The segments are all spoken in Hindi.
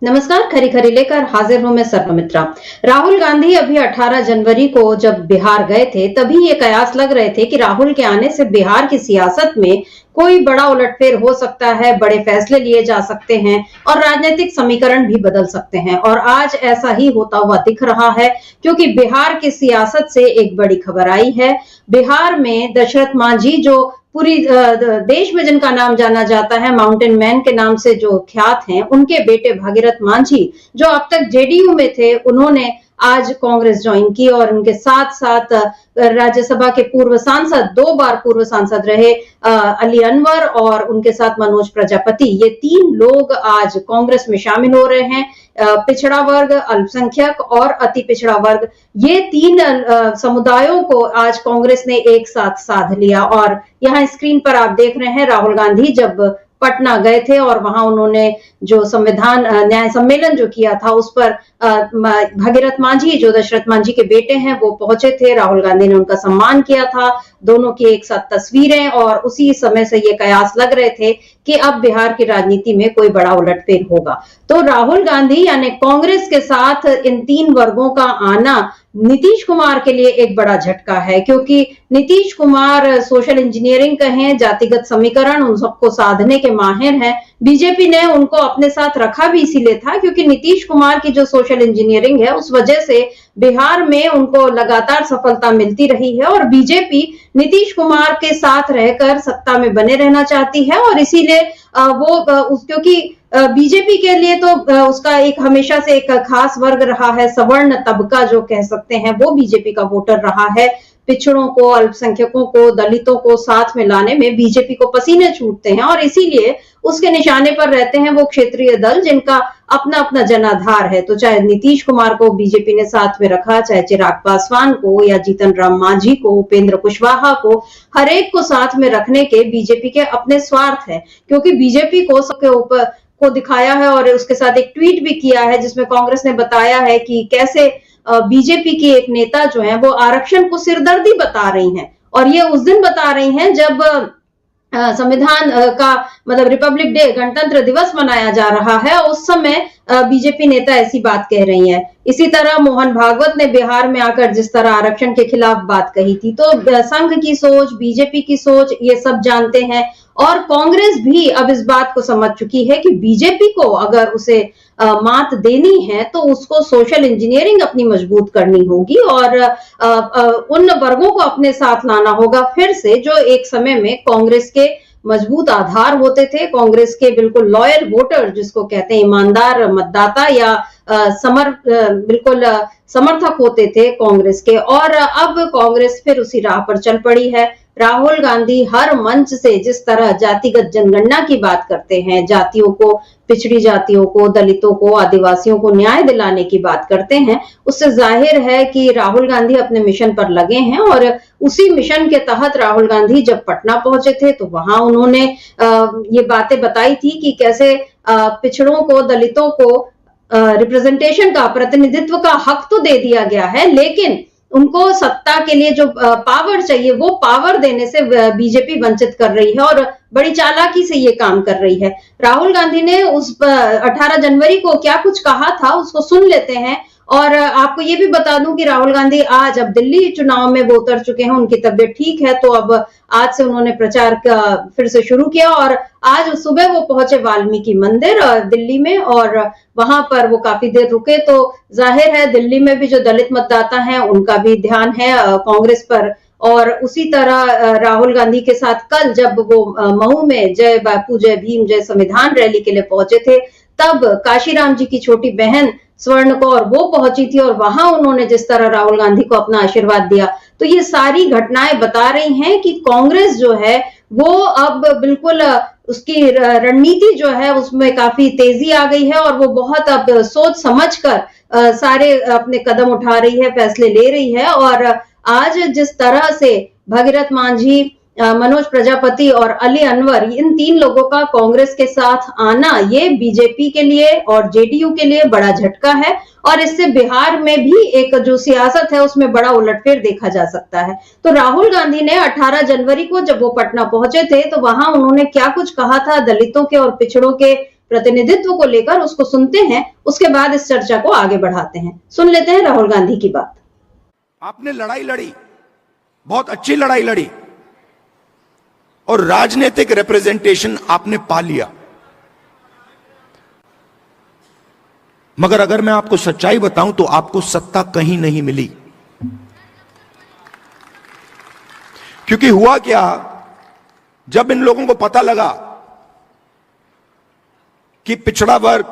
नमस्कार। खरी खरी लेकर हाजिर हूं मैं सर्वमित्रा। राहुल गांधी अभी 18 जनवरी को जब बिहार गए थे तभी ये कयास लग रहे थे कि राहुल के आने से बिहार की सियासत में कोई बड़ा उलटफेर हो सकता है, बड़े फैसले लिए जा सकते हैं और राजनीतिक समीकरण भी बदल सकते हैं। और आज ऐसा ही होता हुआ दिख रहा है, क्योंकि बिहार की सियासत से एक बड़ी खबर आई है। बिहार में दशरथ मांझी, जो पूरी देश में जिनका नाम जाना जाता है, माउंटेन मैन के नाम से जो ख्यात हैं, उनके बेटे भागीरथ मांझी, जो अब तक जेडीयू में थे, उन्होंने आज कांग्रेस ज्वाइन की और उनके साथ साथ राज्यसभा के पूर्व सांसद, 2 बार पूर्व सांसद रहे अली अनवर और उनके साथ मनोज प्रजापति, ये 3 लोग आज कांग्रेस में शामिल हो रहे हैं। पिछड़ा वर्ग, अल्पसंख्यक और अति पिछड़ा वर्ग, ये 3 समुदायों को आज कांग्रेस ने एक साथ साध लिया। और यहाँ स्क्रीन पर आप देख रहे हैं राहुल गांधी जब पटना गए थे और वहां उन्होंने जो संविधान न्याय सम्मेलन जो किया था उस पर भागीरथ मांझी, जो दशरथ मांझी के बेटे हैं, वो पहुंचे थे। राहुल गांधी ने उनका सम्मान किया था, दोनों की एक साथ तस्वीरें, और उसी समय से ये कयास लग रहे थे कि अब बिहार की राजनीति में कोई बड़ा उलटफेर होगा। तो राहुल गांधी यानी कांग्रेस के साथ इन 3 वर्गों का आना नीतीश कुमार के लिए एक बड़ा झटका है, क्योंकि नीतीश कुमार सोशल इंजीनियरिंग कहें, जातिगत समीकरण, उन सबको साधने के माहिर हैं। बीजेपी ने उनको अपने साथ रखा भी इसीलिए था क्योंकि नीतीश कुमार की जो सोशल इंजीनियरिंग है उस वजह से बिहार में उनको लगातार सफलता मिलती रही है और बीजेपी नीतीश कुमार के साथ रहकर सत्ता में बने रहना चाहती है। और इसीलिए क्योंकि बीजेपी के लिए तो उसका एक हमेशा से एक खास वर्ग रहा है, सवर्ण तबका जो कह सकते हैं, वो बीजेपी का वोटर रहा है। पिछड़ों को, अल्पसंख्यकों को, दलितों को साथ में लाने में बीजेपी को पसीने छूटते हैं और इसीलिए उसके निशाने पर रहते हैं वो क्षेत्रीय दल जिनका अपना अपना जनाधार है। तो चाहे नीतीश कुमार को बीजेपी ने साथ में रखा, चाहे चिराग पासवान को या जीतन राम मांझी को, उपेंद्र कुशवाहा को, हर एक को साथ में रखने के बीजेपी के अपने स्वार्थ है, क्योंकि बीजेपी को सबके ऊपर को दिखाया है और उसके साथ एक ट्वीट भी किया है जिसमें कांग्रेस ने बताया है कि कैसे बीजेपी की एक नेता जो है वो आरक्षण को सिरदर्दी बता रही हैं। और ये उस दिन बता रही हैं जब संविधान का मतलब रिपब्लिक डे, गणतंत्र दिवस मनाया जा रहा है, उस समय बीजेपी नेता ऐसी बात कह रही हैं। इसी तरह मोहन भागवत ने बिहार में आकर जिस तरह आरक्षण के खिलाफ बात कही थी। तो संघ की सोच, बीजेपी की सोच, ये सब जानते हैं और कांग्रेस भी अब इस बात को समझ चुकी है कि बीजेपी को अगर उसे मात देनी है तो उसको सोशल इंजीनियरिंग अपनी मजबूत करनी होगी और उन वर्गों को अपने साथ लाना होगा फिर से, जो एक समय में कांग्रेस के मजबूत आधार होते थे, कांग्रेस के बिल्कुल लॉयल वोटर जिसको कहते हैं, ईमानदार मतदाता या बिल्कुल समर्थक होते थे कांग्रेस के। और अब कांग्रेस फिर उसी राह पर चल पड़ी है। राहुल गांधी हर मंच से जिस तरह जातिगत जनगणना की बात करते हैं, जातियों को, पिछड़ी जातियों को, दलितों को, आदिवासियों को न्याय दिलाने की बात करते हैं, उससे जाहिर है कि राहुल गांधी अपने मिशन पर लगे हैं। और उसी मिशन के तहत राहुल गांधी जब पटना पहुंचे थे तो वहां उन्होंने ये बातें बताई थी कि कैसे पिछड़ों को, दलितों को रिप्रेजेंटेशन का, प्रतिनिधित्व का हक तो दे दिया गया है, लेकिन उनको सत्ता के लिए जो पावर चाहिए वो पावर देने से बीजेपी वंचित कर रही है और बड़ी चालाकी से ये काम कर रही है। राहुल गांधी ने उस 18 जनवरी को क्या कुछ कहा था उसको सुन लेते हैं। और आपको ये भी बता दूं कि राहुल गांधी आज अब दिल्ली चुनाव में वो उतर चुके हैं, उनकी तबीयत ठीक है, तो अब आज से उन्होंने प्रचार फिर से शुरू किया और आज सुबह वो पहुंचे वाल्मीकि मंदिर दिल्ली में और वहां पर वो काफी देर रुके। तो जाहिर है दिल्ली में भी जो दलित मतदाता हैं उनका भी ध्यान है कांग्रेस पर। और उसी तरह राहुल गांधी के साथ कल जब वो महू में जय बापू जय भीम जय संविधान रैली के लिए पहुंचे थे, तब काशीराम जी की छोटी बहन स्वर्ण कौर वो पहुंची थी और वहां उन्होंने जिस तरह राहुल गांधी को अपना आशीर्वाद दिया। तो ये सारी घटनाएं बता रही हैं कि कांग्रेस जो है वो अब बिल्कुल उसकी रणनीति जो है उसमें काफी तेजी आ गई है और वो बहुत अब सोच समझकर सारे अपने कदम उठा रही है, फैसले ले रही है। और आज जिस तरह से भागीरथ मांझी, मनोज प्रजापति और अली अनवर, इन 3 लोगों का कांग्रेस के साथ आना, ये बीजेपी के लिए और जेडीयू के लिए बड़ा झटका है और इससे बिहार में भी एक जो सियासत है उसमें बड़ा उलटफेर देखा जा सकता है। तो राहुल गांधी ने 18 जनवरी को जब वो पटना पहुंचे थे तो वहां उन्होंने क्या कुछ कहा था दलितों के और पिछड़ों के प्रतिनिधित्व को लेकर उसको सुनते हैं, उसके बाद इस चर्चा को आगे बढ़ाते हैं। सुन लेते हैं राहुल गांधी की बात। आपने लड़ाई लड़ी, बहुत अच्छी लड़ाई लड़ी और राजनीतिक रिप्रेजेंटेशन आपने पा लिया। मगर अगर मैं आपको सच्चाई बताऊं तो आपको सत्ता कहीं नहीं मिली। क्योंकि हुआ क्या, जब इन लोगों को पता लगा कि पिछड़ा वर्ग,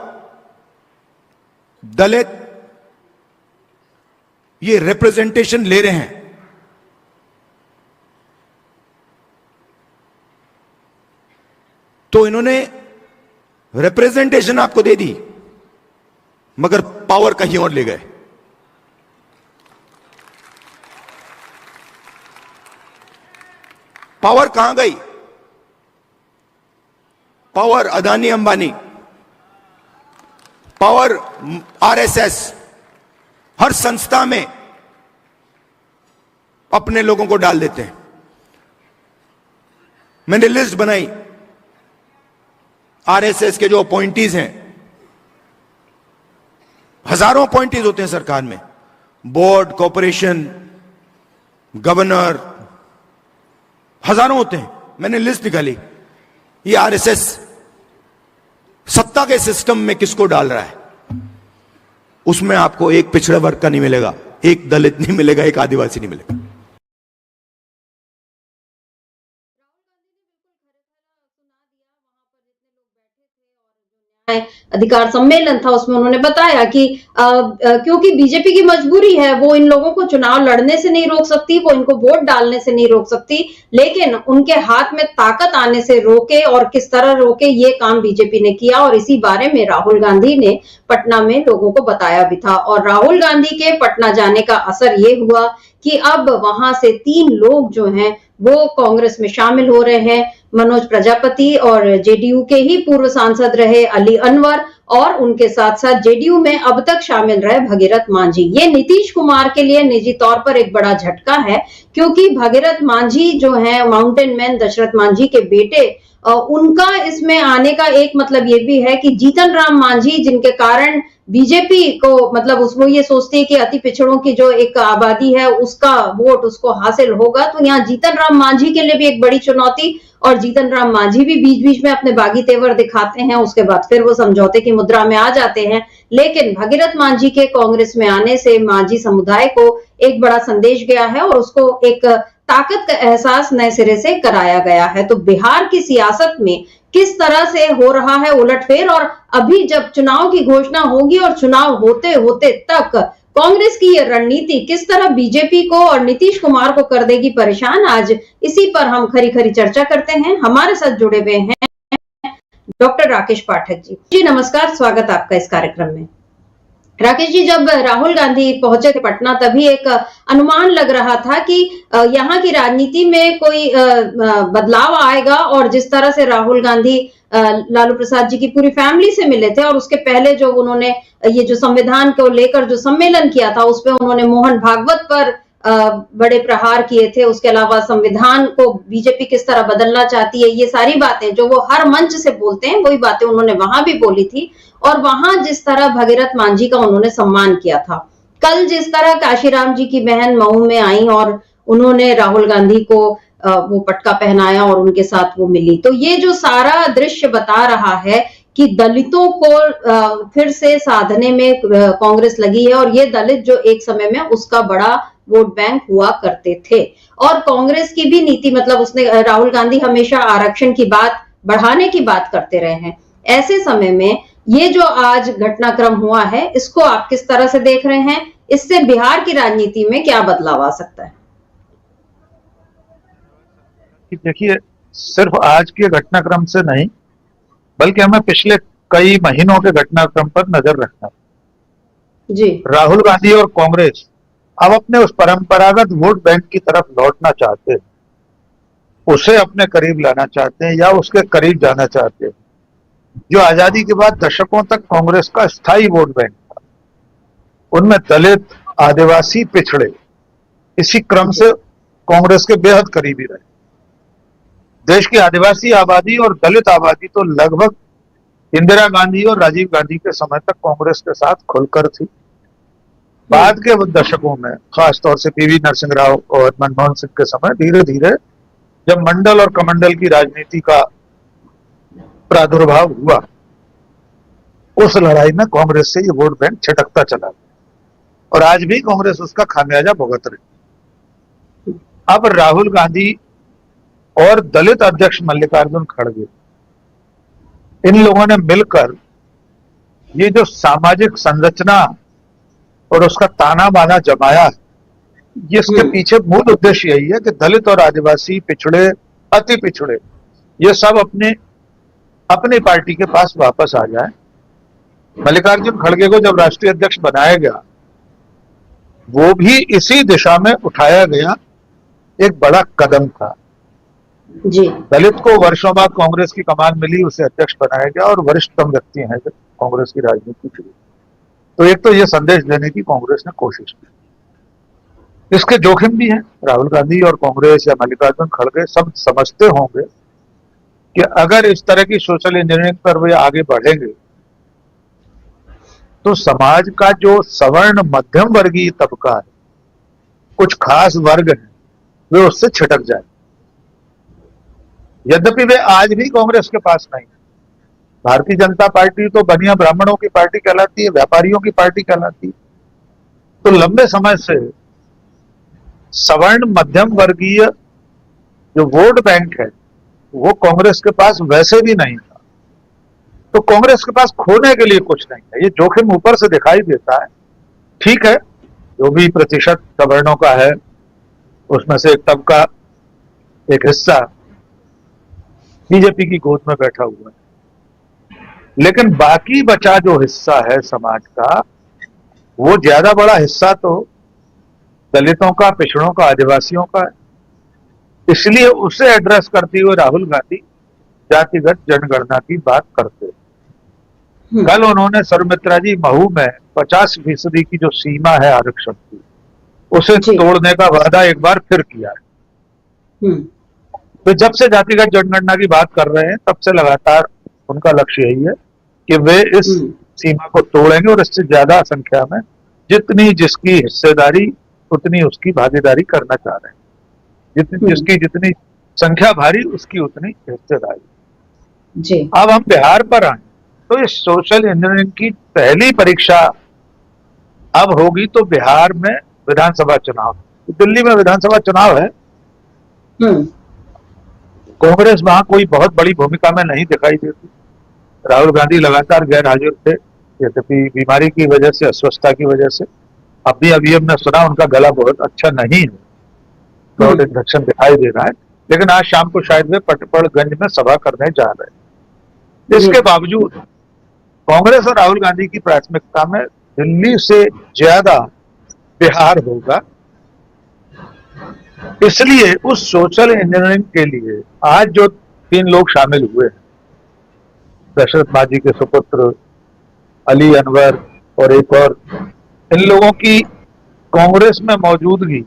दलित ये रिप्रेजेंटेशन ले रहे हैं, तो इन्होंने रिप्रेजेंटेशन आपको दे दी मगर पावर कहीं और ले गए। पावर कहां गई? Power Adani Ambani, power RSS, हर संस्था में अपने लोगों को डाल देते हैं। मैंने लिस्ट बनाई, आरएसएस के जो अपॉइंटीज हैं, हजारों अपॉइंटीज होते हैं सरकार में, बोर्ड, कॉर्पोरेशन, गवर्नर, हजारों होते हैं। मैंने लिस्ट निकाली, ये आरएसएस सत्ता के सिस्टम में किसको डाल रहा है। उसमें आपको एक पिछड़े वर्ग का नहीं मिलेगा, एक दलित नहीं मिलेगा, एक आदिवासी नहीं मिलेगा। अधिकार सम्मेलन था, उसमें उन्होंने बताया कि क्योंकि बीजेपी की मजबूरी है, वो इन लोगों को चुनाव लड़ने से नहीं रोक सकती, वो इनको वोट डालने से नहीं रोक सकती, लेकिन उनके हाथ में ताकत आने से रोके, और किस तरह रोके ये काम बीजेपी ने किया। और इसी बारे में राहुल गांधी ने पटना में लोगों को बताया भी था। और राहुल गांधी के पटना जाने का असर ये हुआ कि अब वहां से 3 लोग जो हैं वो कांग्रेस में शामिल हो रहे हैं। मनोज प्रजापति और जेडीयू के ही पूर्व सांसद रहे अली अनवर, और उनके साथ साथ जेडीयू में अब तक शामिल रहे भगीरथ मांझी। ये नीतीश कुमार के लिए निजी तौर पर एक बड़ा झटका है, क्योंकि भगीरथ मांझी जो है माउंटेन मैन दशरथ मांझी के बेटे, उनका इसमें आने का एक मतलब ये भी है कि जीतन राम मांझी, जिनके कारण बीजेपी को मतलब उसको ये सोचती है कि अति पिछड़ों की जो एक आबादी है उसका वोट उसको हासिल होगा, तो यहाँ जीतन राम मांझी के लिए भी एक बड़ी चुनौती। और जीतन राम मांझी भी बीच बीच में अपने बागी तेवर दिखाते हैं, उसके बाद फिर वो समझौते की मुद्रा में आ जाते हैं। लेकिन भगीरथ मांझी के कांग्रेस में आने से मांझी समुदाय को एक बड़ा संदेश गया है और उसको एक ताकत का एहसास नए सिरे से कराया गया है। तो बिहार की सियासत में किस तरह से हो रहा है उलटफेर, और अभी जब चुनाव की घोषणा होगी और चुनाव होते होते तक कांग्रेस की ये रणनीति किस तरह बीजेपी को और नीतीश कुमार को कर देगी परेशान, आज इसी पर हम खरी खरी चर्चा करते हैं। हमारे साथ जुड़े हुए हैं डॉक्टर राकेश पाठक जी। जी नमस्कार, स्वागत आपका इस कार्यक्रम में। राकेश जी, जब राहुल गांधी पहुंचे थे पटना, तभी एक अनुमान लग रहा था कि यहाँ की राजनीति में कोई बदलाव आएगा, और जिस तरह से राहुल गांधी लालू प्रसाद जी की पूरी फैमिली से मिले थे, और उसके पहले जो उन्होंने ये जो संविधान को लेकर जो सम्मेलन किया था उसपे उन्होंने मोहन भागवत पर बड़े प्रहार किए थे। उसके अलावा संविधान को बीजेपी किस तरह बदलना चाहती है, ये सारी बातें जो वो हर मंच से बोलते हैं, वही बातें उन्होंने वहां भी बोली थी। और वहां जिस तरह भगीरथ मांझी का उन्होंने सम्मान किया था, कल जिस तरह काशीराम जी की बहन मऊ में आई और उन्होंने राहुल गांधी को वो पटका पहनाया और उनके साथ वो मिली, तो ये जो सारा दृश्य बता रहा है कि दलितों को फिर से साधने में कांग्रेस लगी है, और ये दलित जो एक समय में उसका बड़ा वोट बैंक हुआ करते थे। और कांग्रेस की भी नीति, मतलब उसने, राहुल गांधी हमेशा आरक्षण की बात बढ़ाने की बात करते रहे हैं। ऐसे समय में ये जो आज घटनाक्रम हुआ है, इसको आप किस तरह से देख रहे हैं? इससे बिहार की राजनीति में क्या बदलाव आ सकता है? देखिए, सिर्फ आज के घटनाक्रम से नहीं, बल्कि हमें पिछले कई महीनों के घटनाक्रम पर नजर रखना जी। राहुल गांधी और कांग्रेस अब अपने उस परंपरागत वोट बैंक की तरफ लौटना चाहते हैं, उसे अपने करीब लाना चाहते हैं या उसके करीब जाना चाहते हैं। जो आजादी के बाद दशकों तक कांग्रेस का स्थायी वोट बैंक था, उनमें दलित, आदिवासी, पिछड़े इसी क्रम से कांग्रेस के बेहद करीबी रहे। देश की आदिवासी आबादी और दलित आबादी तो लगभग इंदिरा गांधी और राजीव गांधी के समय तक कांग्रेस के साथ खुलकर थी। बाद के दशकों में खासतौर से पीवी नरसिंह राव और मनमोहन सिंह के समय धीरे धीरे जब मंडल और कमंडल की राजनीति का प्रादुर्भाव हुआ, उस लड़ाई में कांग्रेस से ये वोट बैंक छिटकता चला गया और आज भी कांग्रेस उसका खामियाजा भुगत रही। अब राहुल गांधी और दलित अध्यक्ष मल्लिकार्जुन खड़गे, इन लोगों ने मिलकर ये जो सामाजिक संरचना और उसका ताना बाना जमाया है, जिसके पीछे मूल उद्देश्य यही है कि दलित और आदिवासी, पिछड़े, अति पिछड़े, ये सब अपनी पार्टी के पास वापस आ जाए। मल्लिकार्जुन खड़गे को जब राष्ट्रीय अध्यक्ष बनाया गया, वो भी इसी दिशा में उठाया गया एक बड़ा कदम था। जी। दलित को वर्षों बाद कांग्रेस की कमान मिली, उसे अध्यक्ष बनाया गया और वरिष्ठतम व्यक्ति हैं कांग्रेस की राजनीति शुरू। तो एक तो ये संदेश देने की कांग्रेस ने कोशिश की। इसके जोखिम भी हैं। राहुल गांधी और कांग्रेस या मल्लिकार्जुन खड़गे सब समझते होंगे कि अगर इस तरह की सोशल इंजीनियरिंग पर वे आगे बढ़ेंगे तो समाज का जो सवर्ण मध्यम वर्गीय तबका है, कुछ खास वर्ग है, वे उससे छिटक जाए। यद्यपि वे आज भी कांग्रेस के पास नहीं है। भारतीय जनता पार्टी तो बनिया ब्राह्मणों की पार्टी कहलाती है, व्यापारियों की पार्टी कहलाती है। तो लंबे समय से सवर्ण मध्यम वर्गीय जो वोट बैंक है वो कांग्रेस के पास वैसे भी नहीं था। तो कांग्रेस के पास खोने के लिए कुछ नहीं है। ये जोखिम ऊपर से दिखाई देता है, ठीक है, जो भी प्रतिशत सवर्णों का है उसमें से एक तबका, एक हिस्सा बीजेपी की गोद में बैठा हुआ है, लेकिन बाकी बचा जो हिस्सा है समाज का, वो ज्यादा बड़ा हिस्सा तो दलितों का, पिछड़ों का, आदिवासियों का है। इसलिए उसे एड्रेस करते हुए राहुल गांधी जातिगत जनगणना की बात करते हैं। कल उन्होंने सर्वमित्रा जी महू में 50% की जो सीमा है आरक्षण की, उसे तोड़ने का वादा एक बार फिर किया है। तो जब से जातिगत जनगणना की बात कर रहे हैं तब से लगातार उनका लक्ष्य यही है कि वे इस सीमा को तोड़ेंगे और इससे ज्यादा संख्या में जितनी जिसकी हिस्सेदारी उतनी उसकी भागीदारी करना चाह रहे हैं। जिसकी जितनी संख्या भारी उसकी उतनी हिस्सेदारी। जी। अब हम बिहार पर आए तो इस सोशल इंजीनियरिंग की पहली परीक्षा अब होगी तो बिहार में विधानसभा चुनाव। दिल्ली में विधानसभा चुनाव है, कांग्रेस वहां कोई बहुत बड़ी भूमिका में नहीं दिखाई देती। राहुल गांधी लगातार गैर हाजिर थे, यद्यपि बीमारी की वजह से, अस्वस्थता की वजह से। अभी हमने सुना उनका गला बहुत अच्छा नहीं है, थ्रोट इन्फेक्शन दिखाई दे रहा है, लेकिन आज शाम को शायद वे पटपड़गंज में सभा करने जा रहे हैं। इसके बावजूद कांग्रेस और राहुल गांधी की प्राथमिकता में दिल्ली से ज्यादा बिहार होगा। इसलिए उस सोशल इंजीनियरिंग के लिए आज जो 3 लोग शामिल हुए हैं, दशरथ मांझी के सुपुत्र अली अनवर और एक और, इन लोगों की कांग्रेस में मौजूदगी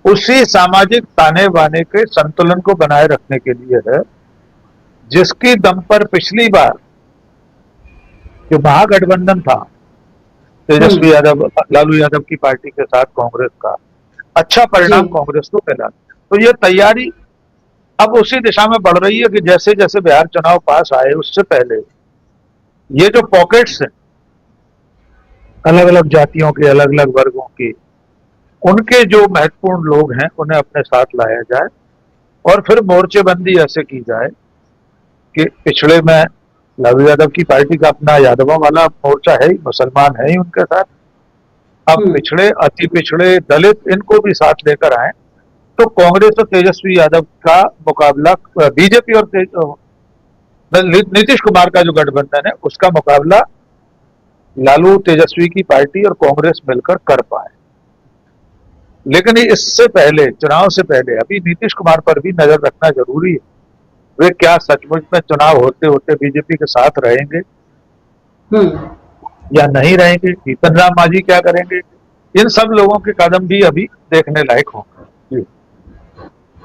उसी सामाजिक ताने बाने के संतुलन को बनाए रखने के लिए है, जिसकी दम पर पिछली बार जो महागठबंधन था तेजस्वी यादव, लालू यादव की पार्टी के साथ कांग्रेस का, अच्छा परिणाम कांग्रेस को मिला। तो ये तैयारी अब उसी दिशा में बढ़ रही है कि जैसे जैसे बिहार चुनाव पास आए उससे पहले ये जो पॉकेट्स हैं अलग अलग जातियों के, अलग अलग वर्गों के, उनके जो महत्वपूर्ण लोग हैं उन्हें अपने साथ लाया जाए और फिर मोर्चेबंदी ऐसे की जाए कि पिछड़े में लालू यादव की पार्टी का अपना यादवों वाला मोर्चा है ही, मुसलमान है ही उनके साथ। अब पिछड़े, अति पिछड़े, दलित, इनको भी साथ लेकर आए तो कांग्रेस और तेजस्वी यादव का मुकाबला, बीजेपी और नीतीश कुमार का जो गठबंधन है उसका मुकाबला लालू तेजस्वी की पार्टी और कांग्रेस मिलकर कर पाए। लेकिन इससे पहले, चुनाव से पहले, अभी नीतीश कुमार पर भी नजर रखना जरूरी है। वे क्या सचमुच में चुनाव होते होते बीजेपी के साथ रहेंगे या नहीं रहेंगे? जीतन राम मांझी क्या करेंगे? इन सब लोगों के कदम भी अभी देखने लायक होंगे।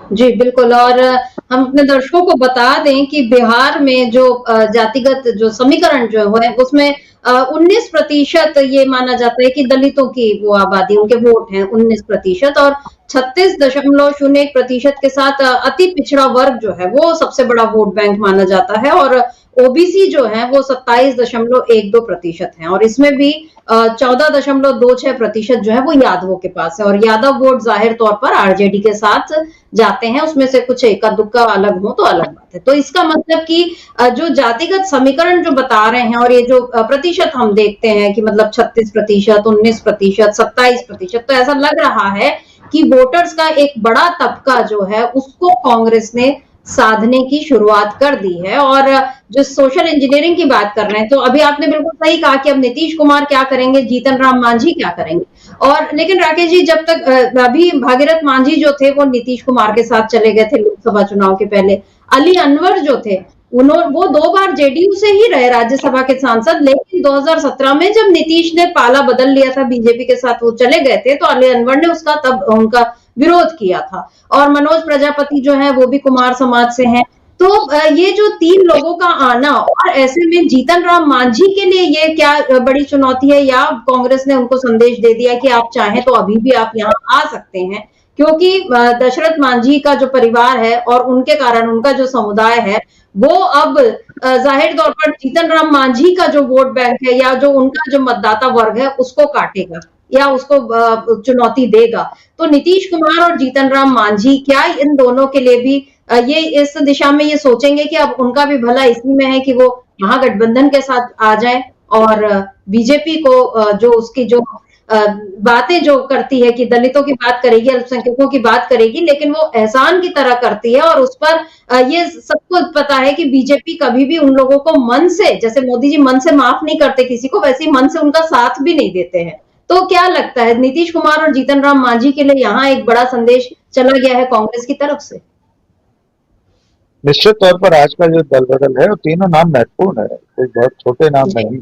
जी, बिल्कुल। और हम अपने दर्शकों को बता दें कि बिहार में जो जातिगत जो समीकरण जो है उसमें 19% ये माना जाता है कि दलितों की वो आबादी, उनके वोट हैं 19%, और 36.01% के साथ अति पिछड़ा वर्ग जो है वो सबसे बड़ा वोट बैंक माना जाता है, और ओबीसी जो है वो 27.12% है, और इसमें भी 14.26% जो है वो यादवों के पास है, और यादव वोट जाहिर तौर पर आरजेडी के साथ जाते हैं, उसमें से कुछ इक्का दुक्का अलग हो तो अलग बात है। तो इसका मतलब कि जो जातिगत समीकरण जो बता रहे हैं, और ये जो प्रतिशत हम देखते हैं कि मतलब 36%, 19%, 27%, तो ऐसा लग रहा है कि वोटर्स का एक बड़ा तबका जो है उसको कांग्रेस ने साधने की शुरुआत कर दी है। और जो सोशल इंजीनियरिंग की बात कर रहे हैं, तो अभी आपने बिल्कुल सही कहा कि अब नीतीश कुमार क्या करेंगे, जीतन राम मांझी क्या करेंगे। और लेकिन राकेश जी, जब तक अभी भागीरथ मांझी जो थे वो नीतीश कुमार के साथ चले गए थे लोकसभा चुनाव के पहले, अली अनवर जो थे उन्होंने वो 2 बार जेडीयू से ही रहे राज्यसभा के सांसद, लेकिन 2017 में जब नीतीश ने पाला बदल लिया था, बीजेपी के साथ वो चले गए थे, तो अली अनवर ने उसका तब उनका विरोध किया था। और मनोज प्रजापति जो है वो भी कुमार समाज से हैं। तो ये जो 3 लोगों का आना, और ऐसे में जीतन राम मांझी के लिए ये क्या बड़ी चुनौती है, या कांग्रेस ने उनको संदेश दे दिया कि आप चाहें तो अभी भी आप यहाँ आ सकते हैं, क्योंकि दशरथ मांझी का जो परिवार है और उनके कारण उनका जो समुदाय है वो अब जाहिर तौर पर जीतन राम मांझी का जो वोट बैंक है या जो उनका जो मतदाता वर्ग है उसको काटेगा या उसको चुनौती देगा। तो नीतीश कुमार और जीतन राम मांझी क्या इन दोनों के लिए भी ये इस दिशा में ये सोचेंगे कि अब उनका भी भला इसी में है कि वो महागठबंधन के साथ आ जाए, और बीजेपी को जो उसकी जो बातें जो करती है कि दलितों की बात करेगी, अल्पसंख्यकों की बात करेगी, लेकिन वो एहसान की तरह करती है, और उस पर ये सबको पता है कि बीजेपी कभी भी उन लोगों को मन से, जैसे मोदी जी मन से माफ नहीं करते किसी को, वैसे ही मन से उनका साथ भी नहीं देते हैं। तो क्या लगता है, नीतीश कुमार और जीतन राम मांझी के लिए यहाँ एक बड़ा संदेश चला गया है कांग्रेस की तरफ से? निश्चित तौर पर आज का जो दल बदल है वो तीनों नाम महत्वपूर्ण है, कोई बहुत छोटे नाम जी। नहीं।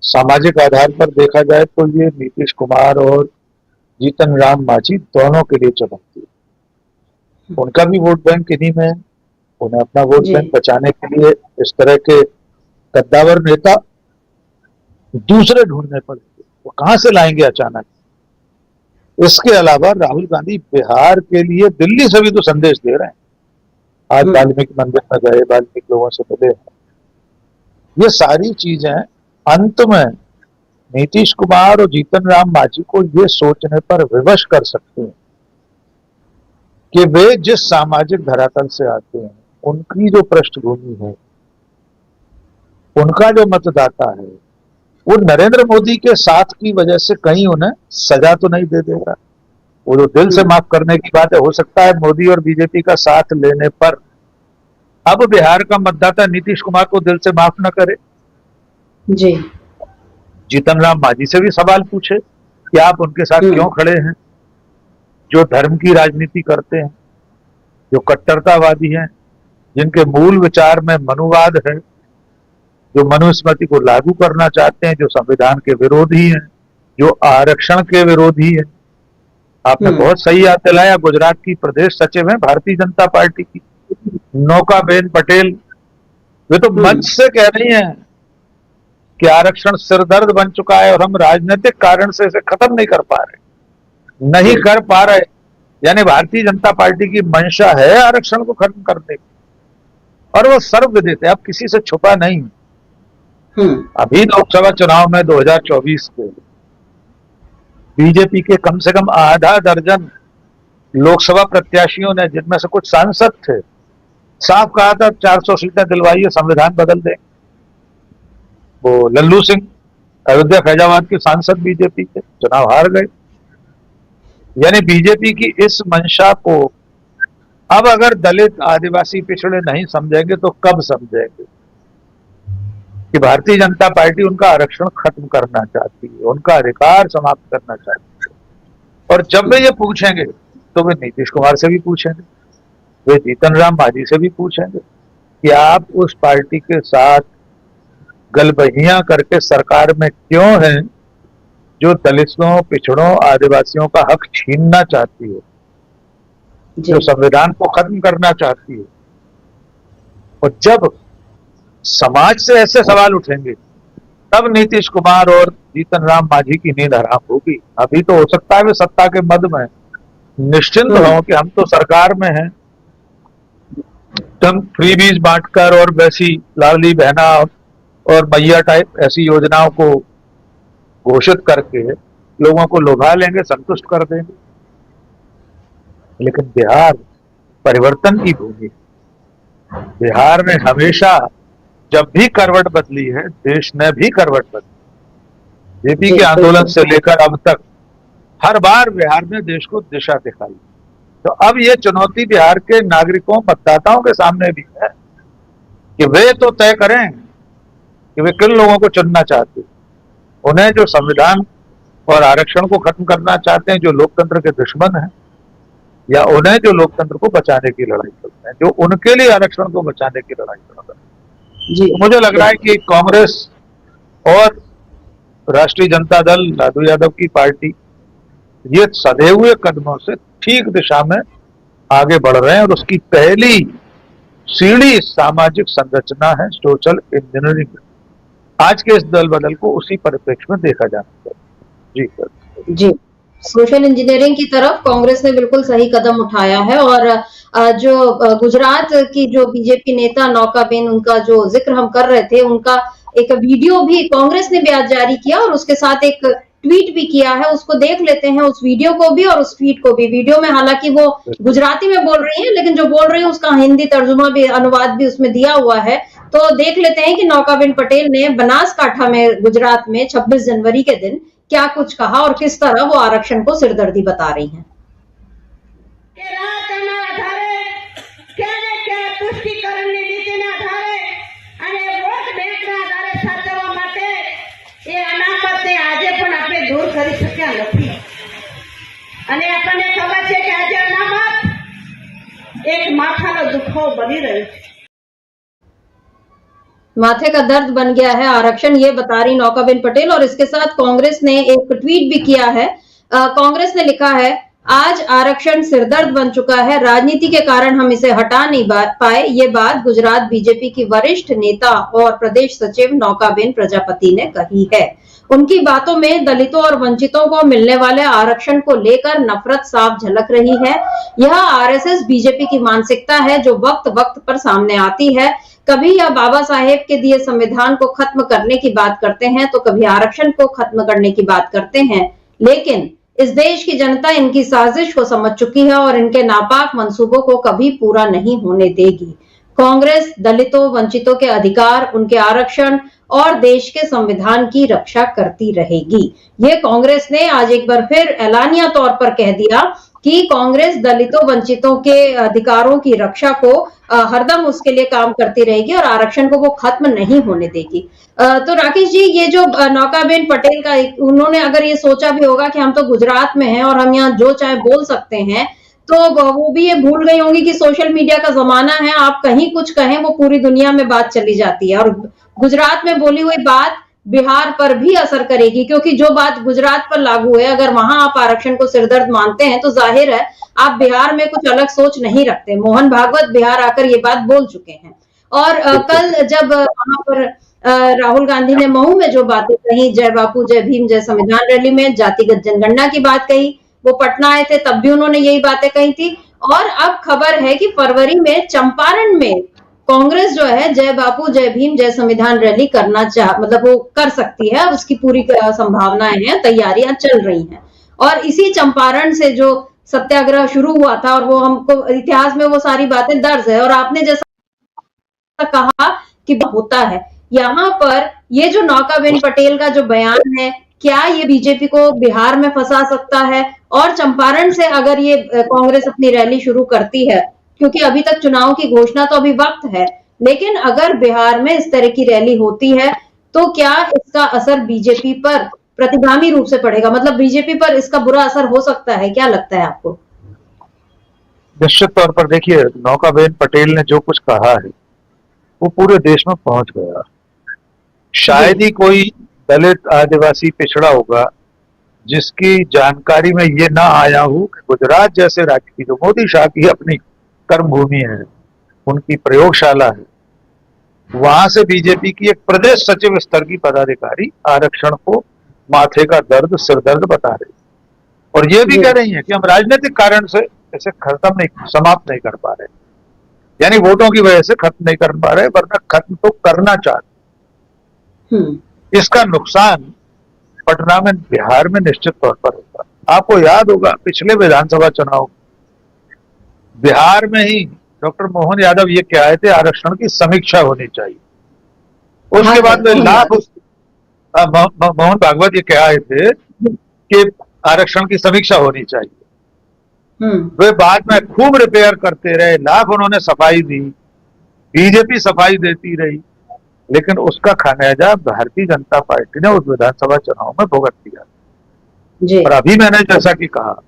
सामाजिक आधार पर देखा जाए तो ये नीतीश कुमार और जीतन राम मांझी दोनों के लिए चुनौती है। उनका भी वोट बैंक इन्हीं में है। उन्हें अपना वोट जी। बैंक बचाने के लिए इस तरह के कद्दावर नेता दूसरे ढूंढने पड़ेंगे, वो कहां से लाएंगे अचानक। इसके अलावा राहुल गांधी बिहार के लिए दिल्ली से भी तो संदेश दे रहे हैं। आज वाल्मीकि मंदिर में गए, वाल्मीकि लोगों से मिले। ये सारी चीजें अंत में नीतीश कुमार और जीतन राम मांझी को ये सोचने पर विवश कर सकते हैं कि वे जिस सामाजिक धरातल से आते हैं, उनकी जो पृष्ठभूमि है, उनका जो मतदाता है, वो नरेंद्र मोदी के साथ की वजह से कहीं उन्हें सजा तो नहीं दे देगा। वो जो दिल से माफ करने की बात है, हो सकता है मोदी और बीजेपी का साथ लेने पर अब बिहार का मतदाता नीतीश कुमार को दिल से माफ न करे। जी। जीतन राम मांझी से भी सवाल पूछे कि आप उनके साथ क्यों खड़े हैं, जो धर्म की राजनीति करते हैं, जो कट्टरतावादी हैं, जिनके मूल विचार में मनुवाद है, जो मनुस्मृति को लागू करना चाहते हैं, जो संविधान के विरोधी हैं, जो आरक्षण के विरोधी हैं। आपने बहुत सही याद दिलाया, गुजरात की प्रदेश सचिव है भारतीय जनता पार्टी की नौकाबेन पटेल, वे तो मंच से कह रही हैं कि आरक्षण सिरदर्द बन चुका है और हम राजनीतिक कारण से इसे खत्म नहीं कर पा रहे। यानी भारतीय जनता पार्टी की मंशा है आरक्षण को खत्म करने की, और वो सर्वविदित है, अब किसी से छुपा नहीं। अभी लोकसभा चुनाव में 2024 के बीजेपी के कम से कम आधा दर्जन लोकसभा प्रत्याशियों ने, जिनमें से कुछ सांसद थे, साफ कहा था 400 सीटें दिलवाइए, संविधान बदल दें। वो लल्लू सिंह अयोध्या फैजाबाद के सांसद बीजेपी के, चुनाव हार गए। यानी बीजेपी की इस मंशा को अब अगर दलित आदिवासी पिछड़े नहीं समझेंगे तो कब समझेंगे कि भारतीय जनता पार्टी उनका आरक्षण खत्म करना चाहती है, उनका अधिकार समाप्त करना चाहती है। और जब वे ये पूछेंगे तो वे नीतीश कुमार से भी पूछेंगे, वे जीतन राम मांझी से भी पूछेंगे कि आप उस पार्टी के साथ गलबहियां करके सरकार में क्यों हैं जो दलितों, पिछड़ों, आदिवासियों का हक छीनना चाहती है। जी। जो संविधान को खत्म करना चाहती है। और जब समाज से ऐसे सवाल उठेंगे तब नीतीश कुमार और जीतन राम मांझी की नींद हराम होगी। अभी तो हो सकता है वे सत्ता के मद में निश्चिंत हो कि हम तो सरकार में हैं, हम फ्रीबीज बांटकर और वैसी लाडली बहना और मैया टाइप ऐसी योजनाओं को घोषित करके लोगों को लुभा लेंगे, संतुष्ट कर देंगे। लेकिन बिहार परिवर्तन की भूमि है। बिहार ने हमेशा जब भी करवट बदली है, देश ने भी करवट बदली। जेपी के आंदोलन से लेकर अब तक हर बार बिहार ने देश को दिशा दिखाई। तो अब ये चुनौती बिहार के नागरिकों, मतदाताओं के सामने भी है कि वे तो तय करें कि वे किन लोगों को चुनना चाहते हैं। उन्हें जो संविधान और आरक्षण को खत्म करना चाहते हैं, जो लोकतंत्र के दुश्मन हैं, या उन्हें जो लोकतंत्र को बचाने की लड़ाई करते हैं, जो उनके लिए आरक्षण को बचाने की लड़ाई करते हैं। जी। तो मुझे लग रहा है कि कांग्रेस और राष्ट्रीय जनता दल, लालू यादव की पार्टी, ये सधे हुए कदमों से ठीक दिशा में आगे बढ़ रहे हैं। और उसकी पहली सीढ़ी सामाजिक संरचना है, सोशल इंजीनियरिंग। आज के इस दल बदल को उसी परिप्रेक्ष्य में देखा जाना चाहिए। जी जी, सोशल इंजीनियरिंग की तरफ कांग्रेस ने बिल्कुल सही कदम उठाया है। और जो गुजरात की जो बीजेपी नेता नौकाबेन, उनका जो जिक्र हम कर रहे थे, उनका एक वीडियो भी कांग्रेस ने भी आज जारी किया और उसके साथ एक ट्वीट भी किया है। उसको देख लेते हैं, उस वीडियो को भी और उस ट्वीट को भी। वीडियो में हालांकि वो गुजराती में बोल रही है, लेकिन जो बोल रही है उसका हिंदी तर्जुमा भी, अनुवाद भी उसमें दिया हुआ है। तो देख लेते हैं कि नौकाबेन पटेल ने बनासकांठा में, गुजरात में 26 जनवरी के दिन क्या कुछ कहा और किस तरह वो आरक्षण को सिरदर्दी बता रही हैं। दूर કરી શક્યા નથી અને આપણને ખબર છે કે આજે અનામત એક માથાનો દુખાવો બની રહ્યો છે। माथे का दर्द बन गया है आरक्षण, ये बता रही नौकाबेन पटेल। और इसके साथ कांग्रेस ने एक ट्वीट भी किया है। कांग्रेस ने लिखा है, आज आरक्षण सिरदर्द बन चुका है, राजनीति के कारण हम इसे हटा नहीं पाए। ये बात गुजरात बीजेपी की वरिष्ठ नेता और प्रदेश सचिव नौकाबेन प्रजापति ने कही है। उनकी बातों में दलितों और वंचितों को मिलने वाले आरक्षण को लेकर नफरत साफ झलक रही है। यह आरएसएस बीजेपी की मानसिकता है जो वक्त वक्त पर सामने आती है। कभी यह बाबा साहेब के दिए संविधान को खत्म करने की बात करते हैं, तो कभी आरक्षण को खत्म करने की बात करते हैं। लेकिन इस देश की जनता इनकी साजिश को समझ चुकी है और इनके नापाक मंसूबों को कभी पूरा नहीं होने देगी। कांग्रेस दलितों, वंचितों के अधिकार, उनके आरक्षण और देश के संविधान की रक्षा करती रहेगी। ये कांग्रेस ने आज एक बार फिर ऐलानिया तौर पर कह दिया कि कांग्रेस दलितों, वंचितों के अधिकारों की रक्षा को हरदम उसके लिए काम करती रहेगी और आरक्षण को वो खत्म नहीं होने देगी। तो राकेश जी, ये जो नौकाबेन पटेल का, उन्होंने अगर ये सोचा भी होगा कि हम तो गुजरात में हैं और हम यहाँ जो चाहे बोल सकते हैं, तो वो भी ये भूल गई होंगी कि सोशल मीडिया का जमाना है। आप कहीं कुछ कहें, वो पूरी दुनिया में बात चली जाती है। और गुजरात में बोली हुई बात बिहार पर भी असर करेगी, क्योंकि जो बात गुजरात पर लागू है, अगर वहां आप आरक्षण को सिरदर्द मानते हैं तो जाहिर है आप बिहार में कुछ अलग सोच नहीं रखते। मोहन भागवत बिहार आकर ये बात बोल चुके हैं। और कल जब वहां पर राहुल गांधी ने महू में जो बातें कही, जय बापू जय भीम जय संविधान रैली में जातिगत जनगणना की बात कही, वो पटना आए थे तब भी उन्होंने यही बातें कही थी। और अब खबर है कि फरवरी में चंपारण में कांग्रेस जो है जय बापू जय भीम जय संविधान रैली करना मतलब वो कर सकती है, उसकी पूरी संभावनाएं हैं, तैयारियां चल रही हैं। और इसी चंपारण से जो सत्याग्रह शुरू हुआ था, और वो हमको इतिहास में वो सारी बातें दर्ज है। और आपने जैसा कहा कि होता है, यहाँ पर ये जो नौकाबेन पटेल का जो बयान है, क्या ये बीजेपी को बिहार में फंसा सकता है? और चंपारण से अगर ये कांग्रेस अपनी रैली शुरू करती है, क्योंकि अभी तक चुनाव की घोषणा तो अभी वक्त है, लेकिन अगर बिहार में इस तरह की रैली होती है तो क्या इसका असर बीजेपी पर प्रतिगामी रूप से पड़ेगा? मतलब बीजेपी पर इसका बुरा असर हो सकता है, क्या लगता है आपको? निश्चित तौर पर देखिए, नौकाबेन पटेल ने जो कुछ कहा है वो पूरे देश में पहुंच गया। शायद ही कोई दलित, आदिवासी, पिछड़ा होगा जिसकी जानकारी में ये ना आया हूं कि गुजरात जैसे राज्य की, जो मोदी शाह की अपनी कर्मभूमि है, उनकी प्रयोगशाला है, वहां से बीजेपी की एक प्रदेश सचिव स्तर की पदाधिकारी आरक्षण को माथे का दर्द, सिरदर्द बता रही, और ये भी जी। कह रही है कि हम राजनीतिक कारण से इसे खत्म नहीं, समाप्त नहीं कर पा रहे, यानी वोटों की वजह से खत्म नहीं कर पा रहे, वरना खत्म तो करना चाहते। इसका नुकसान पटना में, बिहार में निश्चित तौर पर होगा। आपको याद होगा पिछले विधानसभा चुनाव बिहार में ही डॉक्टर मोहन यादव ये कह आए थे, आरक्षण की समीक्षा होनी चाहिए। उसके हाँ, बाद में मोहन लाख मोहन भागवत ये कह आए थे कि आरक्षण की समीक्षा होनी चाहिए। वे बाद में खूब रिपेयर करते रहे, लाख उन्होंने सफाई दी, बीजेपी सफाई देती रही, लेकिन उसका खामियाजा भारतीय जनता पार्टी ने उस विधानसभा चुनाव में भुगत दिया। जी। और अभी मैंने जैसा कि कहा,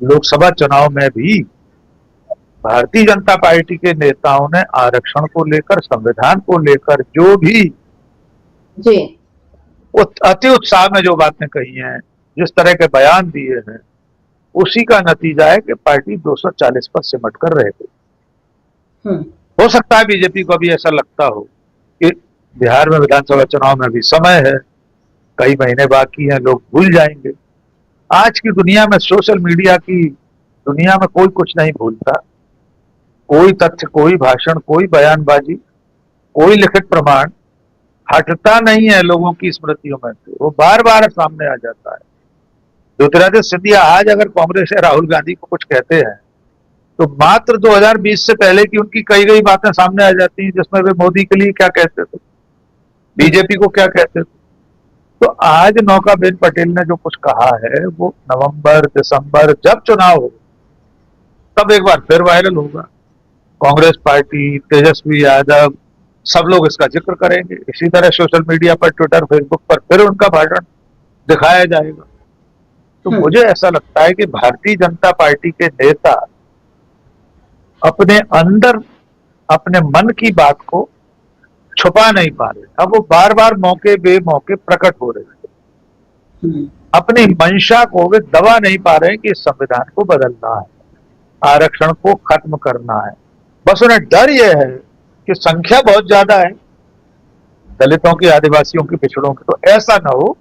लोकसभा चुनाव में भी भारतीय जनता पार्टी के नेताओं ने आरक्षण को लेकर, संविधान को लेकर जो भी जी। अति उत्साह में जो बातें कही हैं, जिस तरह के बयान दिए हैं, उसी का नतीजा है कि पार्टी 240 पर सिमट कर रह गई। हो सकता है बीजेपी को भी ऐसा लगता हो कि बिहार में विधानसभा चुनाव में भी समय है, कई महीने बाकी हैं, लोग भूल जाएंगे। आज की दुनिया में, सोशल मीडिया की दुनिया में, कोई कुछ नहीं भूलता। कोई तथ्य, कोई भाषण, कोई बयानबाजी, कोई लिखित प्रमाण हटता नहीं है लोगों की स्मृतियों में से, वो बार बार सामने आ जाता है। ज्योतिरादित्य सिंधिया आज अगर कांग्रेस या राहुल गांधी को कुछ कहते हैं तो मात्र 2020 से पहले की उनकी कई गई बातें सामने आ जाती हैं, जिसमें वे मोदी के लिए क्या कहते थे, बीजेपी को क्या कहते थे। तो आज नौकाबेन पटेल ने जो कुछ कहा है, वो नवंबर, दिसंबर जब चुनाव हो तब एक बार फिर वायरल होगा। कांग्रेस पार्टी, तेजस्वी यादव, सब लोग इसका जिक्र करेंगे। इसी तरह सोशल मीडिया पर, ट्विटर, फेसबुक पर फिर उनका भाषण दिखाया जाएगा। तो मुझे ऐसा लगता है कि भारतीय जनता पार्टी के नेता अपने अंदर, अपने मन की बात को छुपा नहीं पा रहे। अब वो बार बार मौके बेमौके प्रकट हो रहे हैं। अपनी मंशा को वे दबा नहीं पा रहे हैं कि इस संविधान को बदलना है, आरक्षण को खत्म करना है। बस उन्हें डर यह है कि संख्या बहुत ज्यादा है दलितों की, आदिवासियों की, पिछड़ों की, तो ऐसा ना हो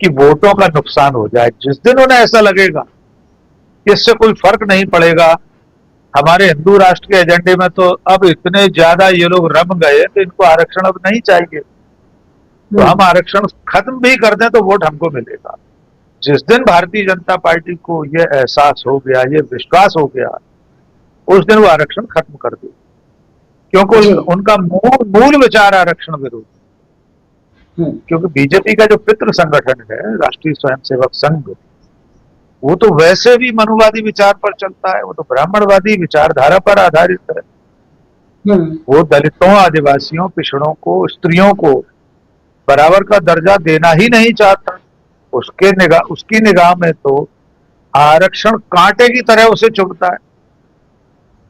कि वोटों का नुकसान हो जाए। जिस दिन उन्हें ऐसा लगेगा कि इससे कोई फर्क नहीं पड़ेगा, हमारे हिंदू राष्ट्र के एजेंडे में तो अब इतने ज्यादा ये लोग रम गए तो इनको आरक्षण अब नहीं चाहिए, तो हम आरक्षण खत्म भी कर दें तो वोट हमको मिलेगा। जिस दिन भारतीय जनता पार्टी को यह एहसास हो गया, ये विश्वास हो गया, उस दिन वो आरक्षण खत्म कर दे, क्योंकि उनका मूल विचार आरक्षण विरोध। क्योंकि बीजेपी का जो पितृ संगठन है, राष्ट्रीय स्वयंसेवक संघ, वो तो वैसे भी मनुवादी विचार पर चलता है, वो तो ब्राह्मणवादी विचारधारा पर आधारित है। वो दलितों, आदिवासियों, पिछड़ों को, स्त्रियों को बराबर का दर्जा देना ही नहीं चाहता। उसकी निगाह में तो आरक्षण कांटे की तरह उसे चुभता है।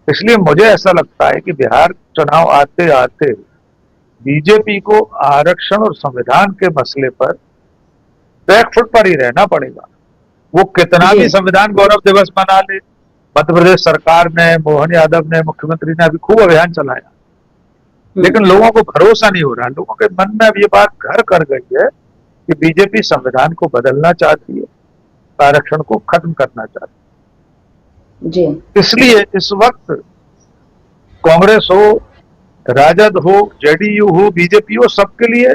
इसलिए मुझे ऐसा लगता है कि बिहार चुनाव आते आते बीजेपी को आरक्षण और संविधान के मसले पर बैकफुट पर ही रहना पड़ेगा। वो कितना भी संविधान गौरव दिवस मना ले, मध्य प्रदेश सरकार ने, मोहन यादव ने, मुख्यमंत्री ने अभी खूब अभियान चलाया, लेकिन लोगों को भरोसा नहीं हो रहा। लोगों के मन में अब ये बात घर कर गई है कि बीजेपी संविधान को बदलना चाहती है, आरक्षण को खत्म करना चाहती है। जी। इसलिए इस वक्त कांग्रेस हो, राजद हो, जेडीयू हो, बीजेपी हो, सबके लिए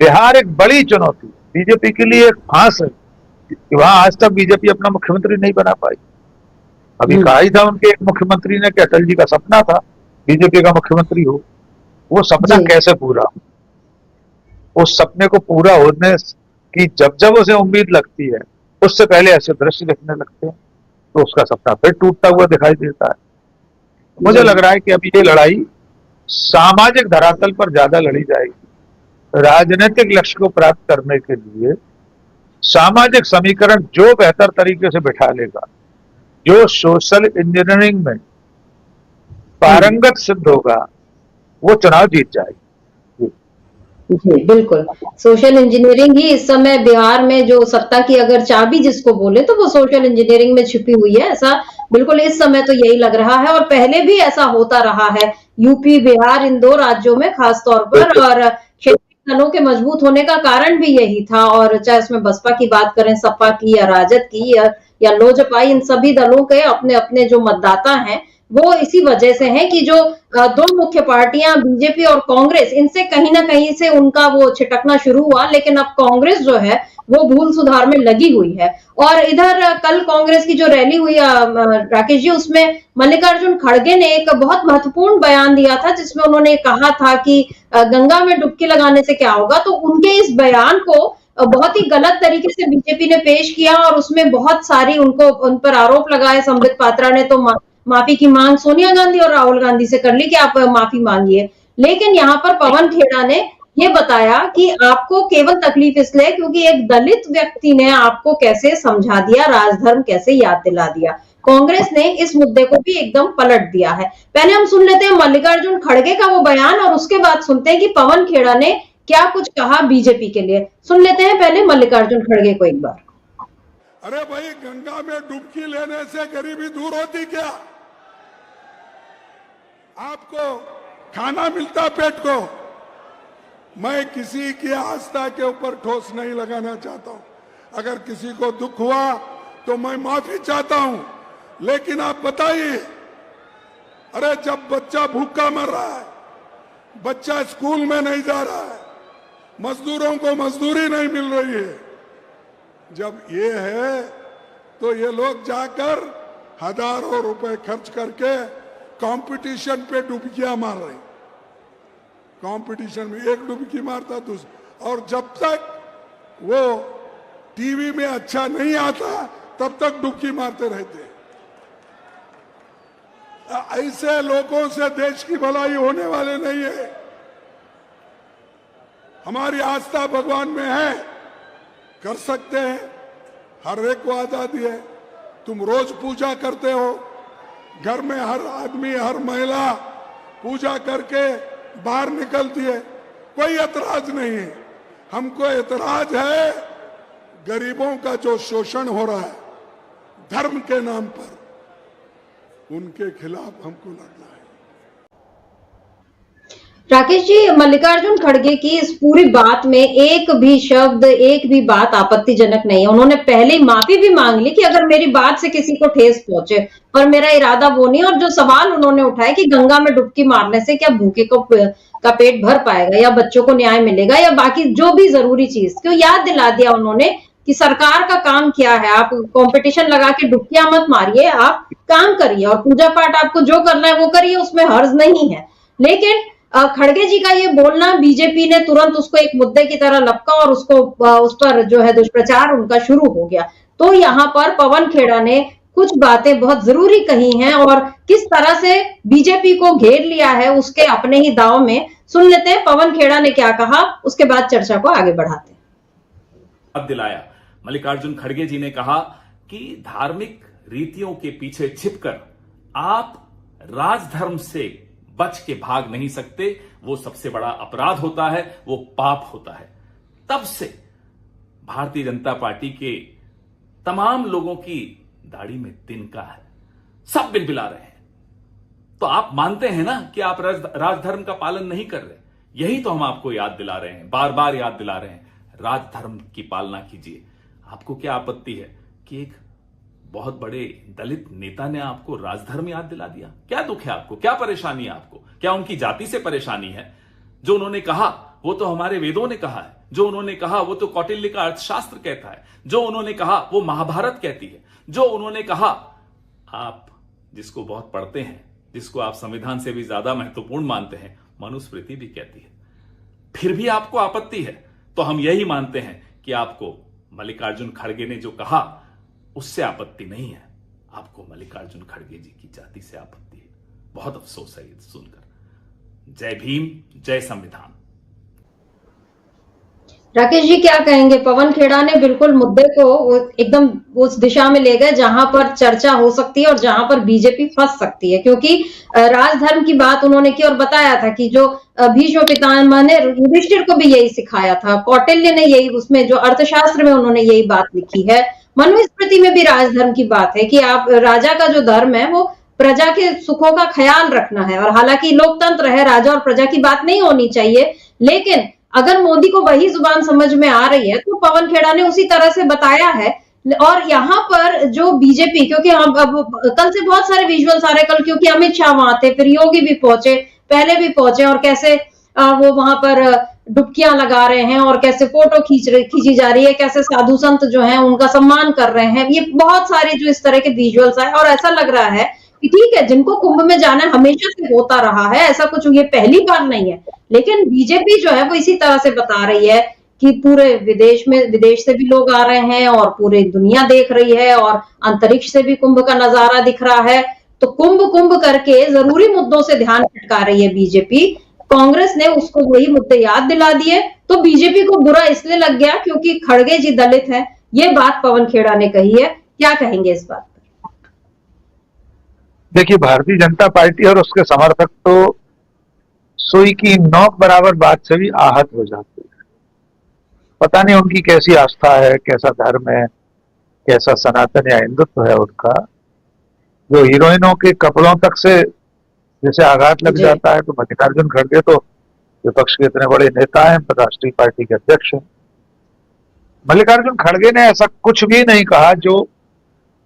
बिहार एक बड़ी चुनौती, बीजेपी के लिए एक फांस है कि वहां आज तक बीजेपी अपना मुख्यमंत्री नहीं बना पाई। अभी कहा ही था उनके एक मुख्यमंत्री ने कि अटल जी का सपना था बीजेपी का मुख्यमंत्री हो, वो सपना कैसे पूरा हो। उस सपने को पूरा होने की जब जब उसे उम्मीद लगती है, उससे पहले ऐसे दृश्य दिखने लगते हैं, तो उसका सपना फिर टूटता हुआ दिखाई देता है। मुझे लग रहा है कि अभी ये लड़ाई सामाजिक धरातल पर ज्यादा लड़ी जाएगी। राजनीतिक लक्ष्य को प्राप्त करने के लिए सामाजिक समीकरण जो बेहतर तरीके से बिठा लेगा, जो सोशल इंजीनियरिंग में पारंगत सिद्ध होगा, वो चुनाव जीत जाएगी। जी, बिल्कुल। सोशल इंजीनियरिंग ही इस समय बिहार में जो सत्ता की अगर चाबी जिसको बोले तो वो सोशल इंजीनियरिंग में छिपी हुई है। ऐसा बिल्कुल इस समय तो यही लग रहा है और पहले भी ऐसा होता रहा है। यूपी, बिहार इन 2 राज्यों में खास तौर पर बिल्कुल। और क्षेत्रीय दलों के मजबूत होने का कारण भी यही था और चाहे उसमें बसपा की बात करें, सपा की या राजद की या लोजपा इन सभी दलों के अपने-अपने जो मतदाता हैं, वो इसी वजह से हैं कि जो 2 मुख्य पार्टियां बीजेपी और कांग्रेस इनसे कहीं ना कहीं से उनका वो छिटकना शुरू हुआ लेकिन अब कांग्रेस जो है वो भूल सुधार में लगी हुई है और इधर कल कांग्रेस की जो रैली हुई राकेश जी उसमें मल्लिकार्जुन खड़गे ने एक बहुत महत्वपूर्ण बयान दिया था जिसमें उन्होंने कहा था कि गंगा में डुबकी लगाने से क्या होगा तो उनके इस बयान को बहुत ही गलत तरीके से बीजेपी ने पेश किया और उसमें बहुत सारी उनको उन पर आरोप लगाए संबित पात्रा ने तो माफी की मांग सोनिया गांधी और राहुल गांधी से कर ली कि आप माफी मांगिए लेकिन यहाँ पर पवन खेड़ा ने ये बताया कि आपको केवल तकलीफ इसलिए क्योंकि एक दलित व्यक्ति ने आपको कैसे समझा दिया राजधर्म कैसे याद दिला दिया कांग्रेस ने इस मुद्दे को भी एकदम पलट दिया है पहले हम सुन लेते हैं मल्लिकार्जुन खड़गे का वो बयान और उसके बाद सुनते हैं कि पवन खेड़ा ने क्या कुछ कहा बीजेपी के लिए सुन लेते हैं पहले मल्लिकार्जुन खड़गे को एक बार अरे भाई गंगा में डुबकी लेने से गरीबी दूर होती क्या? आपको खाना मिलता पेट को? मैं किसी की आस्था के ऊपर ठोस नहीं लगाना चाहता हूं। अगर किसी को दुख हुआ तो मैं माफी चाहता हूं, लेकिन आप बताइए, अरे जब बच्चा भूखा मर रहा है, बच्चा स्कूल में नहीं जा रहा है, मजदूरों को मजदूरी नहीं मिल रही है, जब ये है तो ये लोग जाकर हजारों रुपए खर्च करके कंपटीशन पे डुबकियां मार रहे। कंपटीशन में एक डुबकी मारता दूसरा, और जब तक वो टीवी में अच्छा नहीं आता तब तक डुबकी मारते रहते। ऐसे लोगों से देश की भलाई होने वाले नहीं है। हमारी आस्था भगवान में है, कर सकते हैं, हर एक को आजादी है। तुम रोज पूजा करते हो, घर में हर आदमी हर महिला पूजा करके बाहर निकलती है, कोई एतराज नहीं है। हमको एतराज है गरीबों का जो शोषण हो रहा है धर्म के नाम पर, उनके खिलाफ हमको लड़ना है। राकेश जी मल्लिकार्जुन खड़गे की इस पूरी बात में एक भी शब्द एक भी बात आपत्तिजनक नहीं है। उन्होंने पहले ही माफी भी मांग ली कि अगर मेरी बात से किसी को ठेस पहुंचे और मेरा इरादा वो नहीं। और जो सवाल उन्होंने उठाया कि गंगा में डुबकी मारने से क्या भूखे का पेट भर पाएगा या बच्चों को न्याय मिलेगा या बाकी जो भी जरूरी चीज, क्यों याद दिला दिया उन्होंने कि सरकार का काम क्या है। आप कंपटीशन लगा के डुबकियां मत मारिए, आप काम करिए और पूजा पाठ आपको जो करना है वो करिए, उसमें हर्ज नहीं है। लेकिन खड़गे जी का ये बोलना बीजेपी ने तुरंत उसको एक मुद्दे की तरह लपका और उसको उस पर जो है दुष्प्रचार उनका शुरू हो गया। तो यहाँ पर पवन खेड़ा ने कुछ बातें बहुत जरूरी कही हैं और किस तरह से बीजेपी को घेर लिया है उसके अपने ही दाव में। सुन लेते हैं पवन खेड़ा ने क्या कहा, उसके बाद चर्चा को आगे बढ़ाते हैं। दिलाया मल्लिकार्जुन खड़गे जी ने कहा कि धार्मिक रीतियों के पीछे छिपकर आप राजधर्म से बच के भाग नहीं सकते, वो सबसे बड़ा अपराध होता है, वो पाप होता है। तब से भारतीय जनता पार्टी के तमाम लोगों की दाढ़ी में तिनका है, सब बिलबिला रहे हैं। तो आप मानते हैं ना कि आप राजधर्म का पालन नहीं कर रहे। यही तो हम आपको याद दिला रहे हैं, बार बार याद दिला रहे हैं, राजधर्म की पालना कीजिए। आपको क्या आपत्ति है कि एक बहुत बड़े दलित नेता ने आपको राजधर्म याद दिला दिया? क्या दुख है आपको, क्या परेशानी है आपको? क्या उनकी जाति से परेशानी है? जो उन्होंने कहा वो तो हमारे वेदों ने कहा है, जो उन्होंने कहा वो तो कौटिल्य का अर्थशास्त्र कहता है, जो उन्होंने कहा वो महाभारत कहती है, जो उन्होंने कहा आप जिसको बहुत पढ़ते हैं, जिसको आप संविधान से भी ज्यादा महत्वपूर्ण मानते हैं, मनुस्मृति भी कहती है। फिर भी आपको आपत्ति है। तो हम यही मानते हैं कि आपको मल्लिकार्जुन खड़गे ने जो कहा उससे आपत्ति नहीं है, आपको मल्लिकार्जुन खड़गे जी की जाति से आपत्ति है। बहुत अफसोस है ये सुनकर। जय भीम, जय संविधान। राकेश जी क्या कहेंगे? पवन खेड़ा ने बिल्कुल मुद्दे को एकदम उस दिशा में ले गए जहां पर चर्चा हो सकती है और जहां पर बीजेपी फंस सकती है, क्योंकि राजधर्म की बात उन्होंने की और बताया था कि जो भीष्म पितामह ने युधिष्ठिर को भी यही सिखाया था, कौटिल्य ने यही, उसमें जो अर्थशास्त्र में उन्होंने यही बात लिखी है, मनुस्मृति में भी राजधर्म की बात है कि आप राजा का जो धर्म है वो प्रजा के सुखों का ख्याल रखना है। और हालांकि लोकतंत्र है, राजा और प्रजा की बात नहीं होनी चाहिए, लेकिन अगर मोदी को वही जुबान समझ में आ रही है तो पवन खेड़ा ने उसी तरह से बताया है। और यहाँ पर जो बीजेपी, क्योंकि हम अब कल से बहुत सारे विजुअल्स आ रहे हैं, कल क्योंकि अमित शाह वहां थे, फिर योगी भी पहुंचे, पहले भी पहुंचे, और कैसे वो वहां पर डुबकियां लगा रहे हैं और कैसे फोटो खींची जा रही है, कैसे साधु संत जो हैं उनका सम्मान कर रहे हैं। ये बहुत सारे जो इस तरह के विजुअल्स आए और ऐसा लग रहा है कि ठीक है, जिनको कुंभ में जाना हमेशा से होता रहा है, ऐसा कुछ ये पहली बार नहीं है, लेकिन बीजेपी जो है वो इसी तरह से बता रही है कि पूरे विदेश से भी लोग आ रहे हैं और पूरी दुनिया देख रही है और अंतरिक्ष से भी कुंभ का नजारा दिख रहा है। तो कुंभ करके जरूरी मुद्दों से ध्यान भटका रही है बीजेपी। कांग्रेस ने उसको वही मुद्दे याद दिला दिए, तो बीजेपी को बुरा इसलिए लग गया क्योंकि खड़गे जी दलित है। ये बात पवन खेड़ा ने कही है, क्या कहेंगे इस बात पर? देखिए, भारतीय जनता पार्टी और उसके समर्थक तो सुई की नोक बराबर बात से भी आहत हो जाते हैं। पता नहीं उनकी कैसी आस्था है, कैसा धर्म है, कैसा सनातन या हिंदुत्व है उनका, जो हीरोइनों के कपड़ों तक से जैसे आघात लग जाता है। तो मल्लिकार्जुन खड़गे तो विपक्ष के इतने बड़े नेता हैं, राष्ट्रीय पार्टी के अध्यक्ष हैं। मल्लिकार्जुन खड़गे ने ऐसा कुछ भी नहीं कहा जो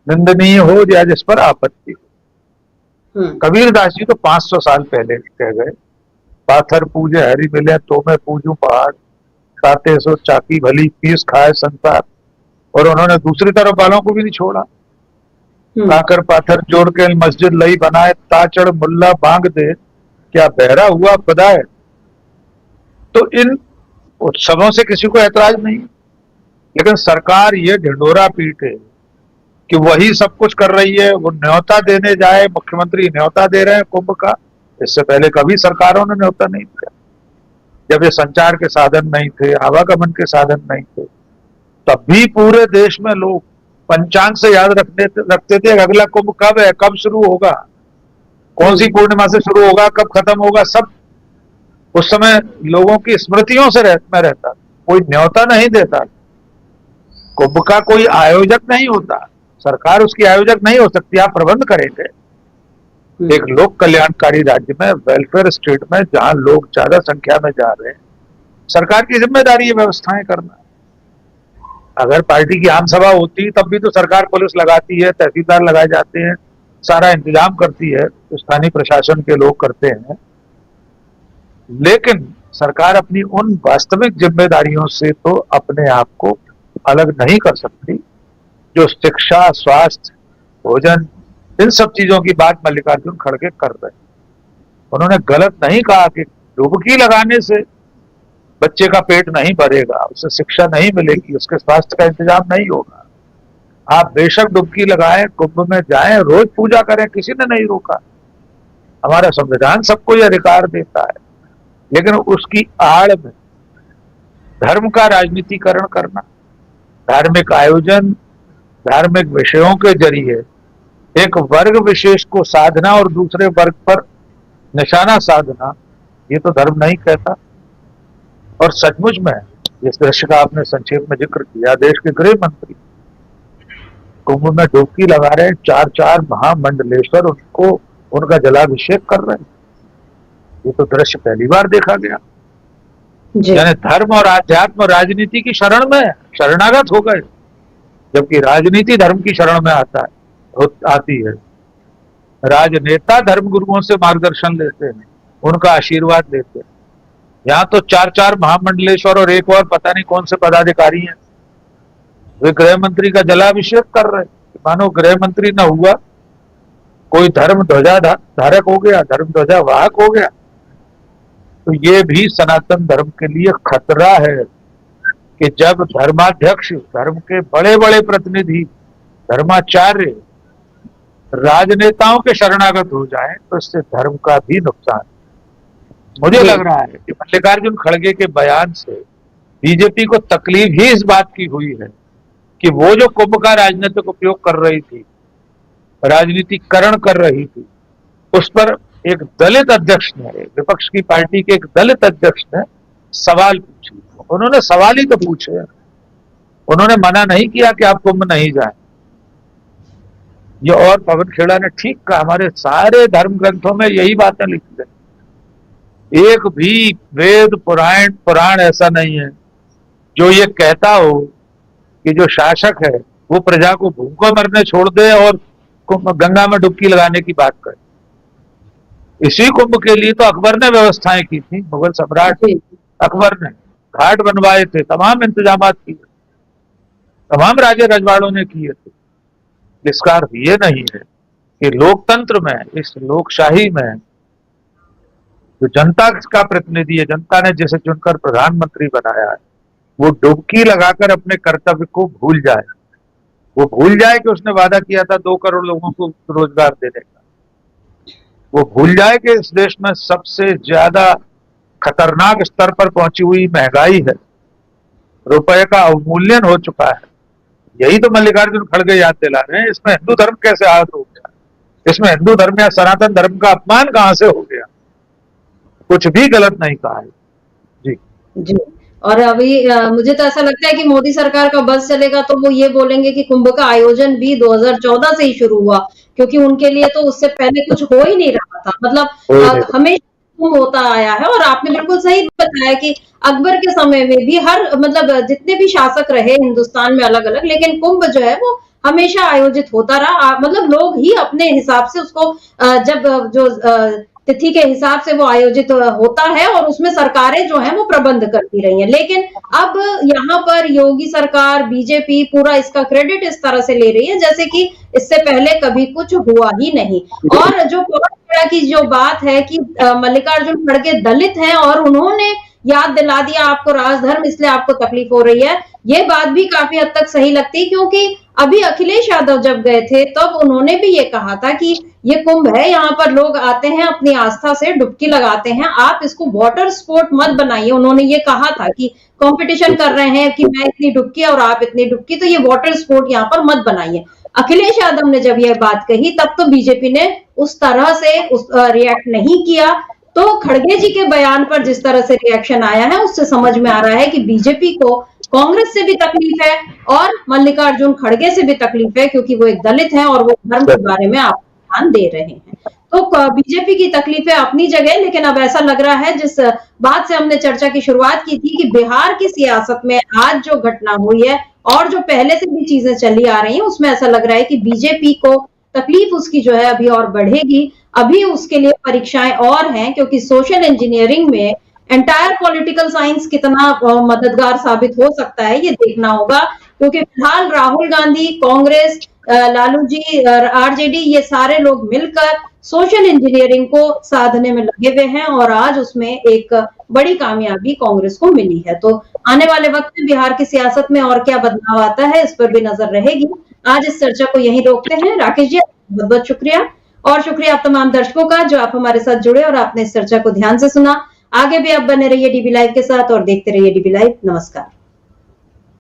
निंदनीय हो या जिस पर आपत्ति हो। कबीरदास जी तो 500 साल पहले कह गए, पाथर पूजे हरि मिले तो मैं पूजूं पहाड़, खाते सो चाकी भली पीस खाए संसार। और उन्होंने दूसरी तरफ वालों को भी नहीं छोड़ा। काकर पाथर जोड़ के मस्जिद लई बनाए, ताचड़ मुल्ला बांग दे, क्या बहरा हुआ खुदाए। तो इन उत्सवों से किसी को ऐतराज नहीं, लेकिन सरकार ये ढिंढोरा पीटे कि वही सब कुछ कर रही है, वो न्योता देने जाए, मुख्यमंत्री न्योता दे रहे हैं कुंभ का। इससे पहले कभी सरकारों ने न्योता नहीं दिया। जब ये संचार के साधन नहीं थे, आवागमन के साधन नहीं थे, तब भी पूरे देश में लोग पंचांग से याद रखते थे अगला कुंभ कब है, कब शुरू होगा, कौन सी पूर्णिमा से शुरू होगा, कब खत्म होगा। सब उस समय लोगों की स्मृतियों से में रहता, कोई न्योता नहीं देता। कुंभ का कोई आयोजक नहीं होता, सरकार उसकी आयोजक नहीं हो सकती, आप प्रबंध करेंगे। एक लोक कल्याणकारी राज्य में, वेलफेयर स्टेट में, जहां लोग ज्यादा संख्या में जा रहे हैं, सरकार की जिम्मेदारी है व्यवस्थाएं करना। अगर पार्टी की आम सभा होती तब भी तो सरकार पुलिस लगाती है, तहसीलदार लगाए जाते हैं, सारा इंतजाम करती है, तो स्थानीय प्रशासन के लोग करते हैं। लेकिन सरकार अपनी उन वास्तविक जिम्मेदारियों से तो अपने आप को अलग नहीं कर सकती जो शिक्षा, स्वास्थ्य, भोजन, इन सब चीजों की बात मल्लिकार्जुन खड़गे कर रहे हैं। उन्होंने गलत नहीं कहा कि डुबकी लगाने से बच्चे का पेट नहीं भरेगा, उसे शिक्षा नहीं मिलेगी, उसके स्वास्थ्य का इंतजाम नहीं होगा। आप बेशक डुबकी लगाएं, कुंभ में जाएं, रोज पूजा करें, किसी ने नहीं रोका। हमारा संविधान सबको यह अधिकार देता है, लेकिन उसकी आड़ में धर्म का राजनीतिकरण करना, धार्मिक आयोजन, धार्मिक विषयों के जरिए एक वर्ग विशेष को साधना और दूसरे वर्ग पर निशाना साधना, ये तो धर्म नहीं कहता। और सचमुच में जिस दृश्य का आपने संक्षेप में जिक्र किया, देश के गृह मंत्री कुंभ में डुबकी लगा रहे हैं, 4 महामंडलेश्वर उनको उनका जलाभिषेक कर रहे हैं। ये तो दृश्य पहली बार देखा गया। यानी धर्म और आध्यात्म राजनीति की शरण में शरणागत हो गए, जबकि राजनीति धर्म की शरण में आती है। राजनेता धर्म गुरुओं से मार्गदर्शन लेते हैं, उनका आशीर्वाद लेते हैं। यहाँ तो 4 महामंडलेश्वर और एक और पता नहीं कौन से पदाधिकारी हैं, वे गृह मंत्री का जलाभिषेक कर रहे हैं। मानो गृह मंत्री न हुआ, कोई धर्म ध्वजा धारक हो गया, धर्म ध्वजा वाहक हो गया। तो ये भी सनातन धर्म के लिए खतरा है कि जब धर्माध्यक्ष, धर्म के बड़े बड़े प्रतिनिधि, धर्माचार्य राजनेताओं के शरणागत हो जाएं, तो इससे धर्म का भी नुकसान। मुझे लग रहा है कि मल्लिकार्जुन खड़गे के बयान से बीजेपी को तकलीफ ही इस बात की हुई है कि वो जो कुंभ का राजनीतिक उपयोग कर रही थी, राजनीतिकरण कर रही थी, उस पर एक दलित अध्यक्ष ने, विपक्ष की पार्टी के एक दलित अध्यक्ष ने सवाल पूछे। उन्होंने सवाल ही तो पूछे, उन्होंने मना नहीं किया कि आप कुंभ नहीं जाएं। ये और पवन खेड़ा ने ठीक कहा, हमारे सारे धर्म ग्रंथों में यही बातें लिखी गई। एक भी वेद पुराण ऐसा नहीं है जो ये कहता हो कि जो शासक है वो प्रजा को भूखों मरने छोड़ दे और गंगा में डुबकी लगाने की बात करे। इसी कुंभ के लिए तो अकबर ने व्यवस्थाएं की थी, मुगल सम्राट अकबर ने घाट बनवाए थे, तमाम इंतजाम किए, तमाम राजे रजवाड़ों ने किए थे। इसका अर्थ ये नहीं है कि लोकतंत्र में, इस लोकशाही में जो जनता का प्रतिनिधि है, जनता ने जिसे चुनकर प्रधानमंत्री बनाया है, वो डुबकी लगाकर अपने कर्तव्य को भूल जाए। वो भूल जाए कि उसने वादा किया था 2 करोड़ लोगों को रोजगार देने का। वो भूल जाए कि इस देश में सबसे ज्यादा खतरनाक स्तर पर पहुंची हुई महंगाई है, रुपए का अवमूल्यन हो चुका है। यही तो मल्लिकार्जुन खड़गे याद दिला रहे हैं। इसमें हिंदू धर्म कैसे आहत हो गया, इसमें हिंदू धर्म या सनातन धर्म का अपमान कहां से हो गया? कुछ भी गलत नहीं कहा है जी। जी, और अभी मुझे तो ऐसा लगता है कि मोदी सरकार का बस चलेगा तो वो ये बोलेंगे कि कुंभ का आयोजन भी 2014 से ही शुरू हुआ, क्योंकि उनके लिए तो उससे पहले कुछ हो ही नहीं रहा था। मतलब हमेशा कुंभ होता आया है। और आपने बिल्कुल सही बताया कि अकबर के समय में भी मतलब जितने भी शासक रहे हिंदुस्तान में अलग अलग, लेकिन कुंभ जो है वो हमेशा आयोजित होता रहा। मतलब लोग ही अपने हिसाब से उसको जब जो तिथि के हिसाब से वो आयोजित होता है और उसमें सरकारें जो हैं वो प्रबंध करती रही हैं। लेकिन अब यहाँ पर योगी सरकार, बीजेपी पूरा इसका क्रेडिट इस तरह से ले रही है जैसे कि इससे पहले कभी कुछ हुआ ही नहीं। और जो पवन खेड़ा की जो बात है कि मल्लिकार्जुन खड़गे दलित हैं और उन्होंने याद दिला दिया आपको राजधर्म, इसलिए आपको तकलीफ हो रही है, ये बात भी काफी हद तक सही लगती है। क्योंकि अभी अखिलेश यादव जब गए थे तब उन्होंने भी ये कहा था कि ये कुंभ है, यहाँ पर लोग आते हैं अपनी आस्था से डुबकी लगाते हैं, आप इसको वाटर स्पोर्ट मत बनाइए। उन्होंने ये कहा था कि कंपटीशन कर रहे हैं कि मैं इतनी डुबकी और आप इतनी डुबकी, तो ये वाटर स्पोर्ट यहाँ पर मत बनाइए। अखिलेश यादव ने जब यह बात कही तब तो बीजेपी ने उस तरह से रिएक्ट नहीं किया। तो खड़गे जी के बयान पर जिस तरह से रिएक्शन आया है उससे समझ में आ रहा है कि बीजेपी को कांग्रेस से भी तकलीफ है और मल्लिकार्जुन खड़गे से भी तकलीफ है, क्योंकि वो एक दलित है और वो धर्म के बारे में आप ध्यान दे रहे हैं। तो बीजेपी की तकलीफें अपनी जगह, लेकिन अब ऐसा लग रहा है जिस बात से हमने चर्चा की शुरुआत की थी कि बिहार की सियासत में आज जो घटना हुई है और जो पहले से भी चीजें चली आ रही हैं उसमें ऐसा लग रहा है कि बीजेपी को तकलीफ उसकी जो है अभी और बढ़ेगी। अभी उसके लिए परीक्षाएं और हैं, क्योंकि सोशल इंजीनियरिंग में एंटायर पॉलिटिकल साइंस कितना मददगार साबित हो सकता है ये देखना होगा। क्योंकि फिलहाल राहुल गांधी, कांग्रेस, लालू जी, आरजेडी, ये सारे लोग मिलकर सोशल इंजीनियरिंग को साधने में लगे हुए हैं और आज उसमें एक बड़ी कामयाबी कांग्रेस को मिली है। तो आने वाले वक्त में बिहार की सियासत में और क्या बदलाव आता है इस पर भी नजर रहेगी। आज इस चर्चा को यहीं रोकते हैं। राकेश जी, बहुत बहुत शुक्रिया, और शुक्रिया आप तमाम दर्शकों का जो आप हमारे साथ जुड़े और आपने इस चर्चा को ध्यान से सुना। आगे भी आप बने रहिए डीबी लाइव के साथ और देखते रहिए डीबी लाइव। नमस्कार।